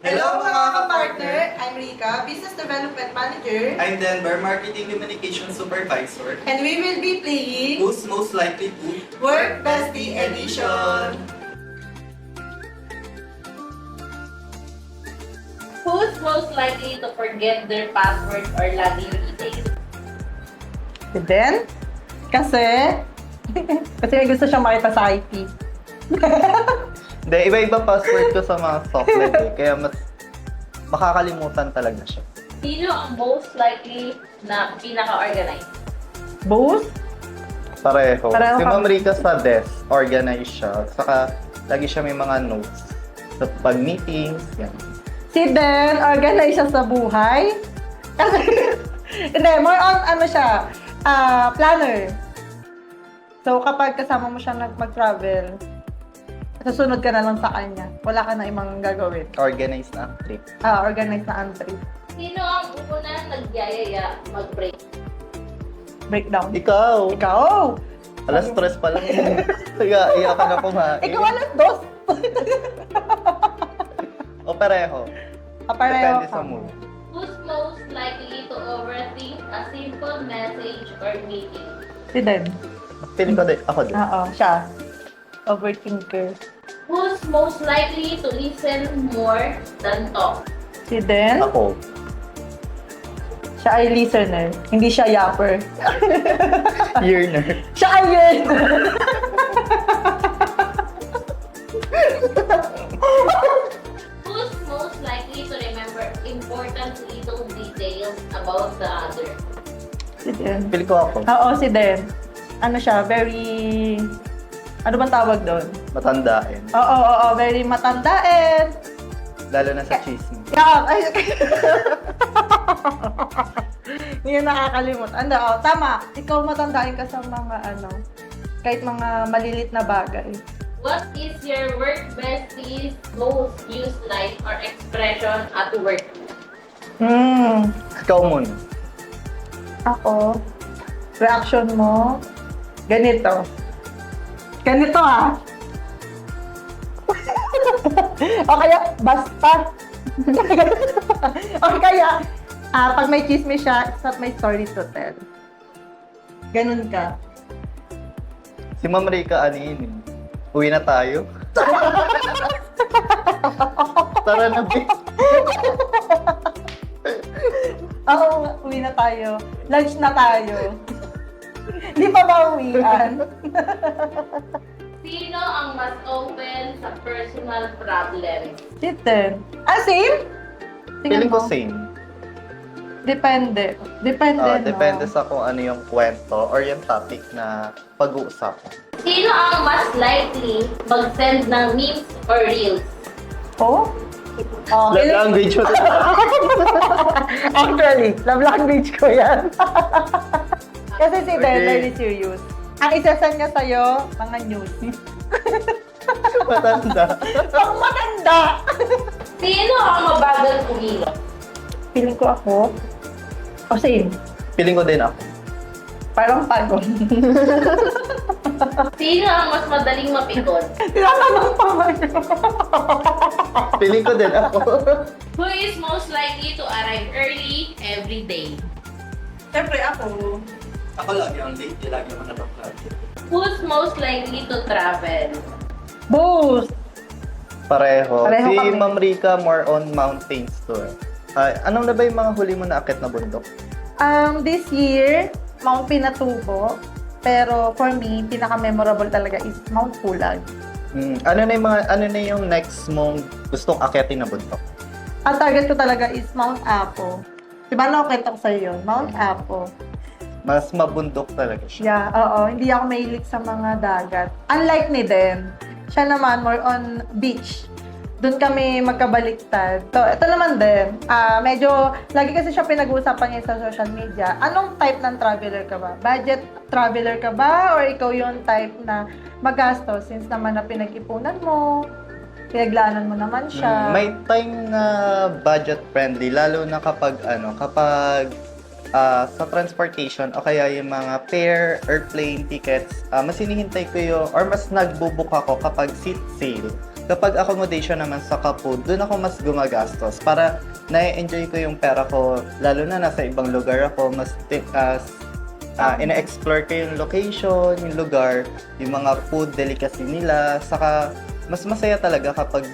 Hello mga kapartner! I'm Rika, Business Development Manager. I'm Denver, Marketing Communication Supervisor. And we will be playing Who's most likely to Work Bestie Edition. Who's most likely to forget their password or login details? Si Ben? Kasi may gusto siyang makita sa IT. Hindi, iba-iba password ko sa mga software eh. Kaya mas makakalimutan talaga siya. Sino ang most likely na pinaka-organized? Both? Pareho. Pareho Si kami. Ma'am Rika sa desk, organized siya. Saka lagi siya may mga notes. Sa pag-meetings, yan. Si Ben, organized siya sa buhay. Kasi, hindi, more on ano siya, planner. So, kapag kasama mo siya mag-travel, susunod ka na lang sa kanya. Wala ka na ibang gagawin. Organized na ang trip. Organized na ang trip. Sino ang una nagyayaya mag-break? Breakdown. Ikaw! Ikaw! Alas stress pa lang. Kaya iyakan na kumain. Ikaw alas dos! O pareho. Kapareho Depende sa ka. mood. Who's most likely to overthink a simple message or meeting? Si Den. Feeling ko din, ako din. Oo, siya. Overthinker. Who's most likely to listen more than talk? Si Den, Ako. siya ay listener. Hindi siya yapper. Yearner. Siya ay yearner. Who's most likely to remember important little details about the other? Si Den. Feeling ko ako. Oo, si Den. Ano siya, very... Ano bang tawag doon? Matandain. Oo, very matanda and... Lalo na sa chismis. Yeah, ay, hindi na nakakalimut. Ano, tama. Ikaw matandain ka sa mga ano, kahit mga malilit na bagay. What is your work bestie's most used line or expression at work? Ikaw muna. Ako, reaction mo, ganito. Ganito ah. O kaya, basta. O kaya, pag may chismis siya, it's not my story to tell. Ganun ka. Si Ma'am Rika, ano yun eh? Uwi na tayo. Tara na, B. Oo, uwi na tayo. Lunch na tayo. Hindi pa ba uwian? Sino ang mas open sa personal problems? Same? Tingnan Feeling ko mo. same. Depende. Depende, no? Depende sa kung ano yung kwento or yung topic na pag-uusapan. Sino ang mas likely mag-send ng memes or reels? Oh? Love language mo. Actually, love language ko yan. Kasi si Ben, Okay. very serious. Ang isasend niya sa'yo, mga news. Matanda. Pang maganda! Sino ang mabagal kumilos? Feeling ko ako. O same. Feeling ko din ako. Parang pagod. Sino ang mas madaling mapikon? Tinatanong pa ba yun? Feeling ko din ako. Who is most likely to arrive early every day? Siyempre ako. Ako lagi ang late, lagi ako napaplag. Who's most likely to travel? Boost! Pareho. Pareho Si kami. Ma'am Rika more on mountains to eh. Anong na ba yung mga huli mo na akit na bundok? This year, Mount Pinatubo. Pero for me, pinaka-memorable talaga is Mount Pulag. Ano na yung next mong gustong akitin na bundok? Ang target ko talaga is Mount Apo. Diba nakwento ko sa'yo yun? Mount Apo. Mas mabundok talaga siya. Yeah, oo. Hindi ako mahilig sa mga dagat. Unlike ni Den, siya naman more on beach. Doon kami magkabaliktad. So, ito naman din. Medyo, lagi kasi siya pinag-uusapan niya sa social media. Anong type ng traveler ka ba? Budget traveler ka ba? Or ikaw yung type na magastos since naman na pinag-ipunan mo, pinaglaanan mo naman siya. May time na budget friendly lalo na kapag sa transportation o kaya yung mga fare, airplane tickets, mas hinihintay ko yung or mas nagbubook ako kapag seat sale. Kapag accommodation naman sa Kapud, doon ako mas gumagastos para na-enjoy ko yung pera ko, lalo na nasa ibang lugar ako, mas ina-explore ko yung location, yung lugar, yung mga food delicacy nila, saka mas masaya talaga kapag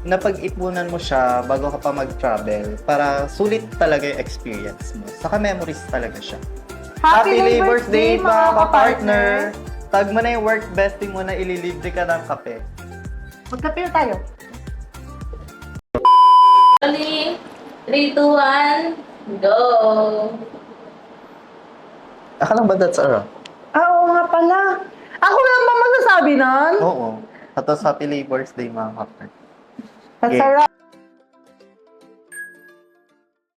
napag-ipunan mo siya bago ka pa mag-travel para sulit talaga yung experience mo. Saka memories talaga siya. Happy Labor's Day mga ka-partner! Tag mo na yung work besting mo na ililibre ka ng kape. Magkape na tayo. Rolling. 3, 2, 1, go! Akala ba that's a wrap? Oo nga pala. Ako lang ba magsasabi nun? Oo. Tapos Happy Labor's Day mga ka-partner. That's Okay. a wrap.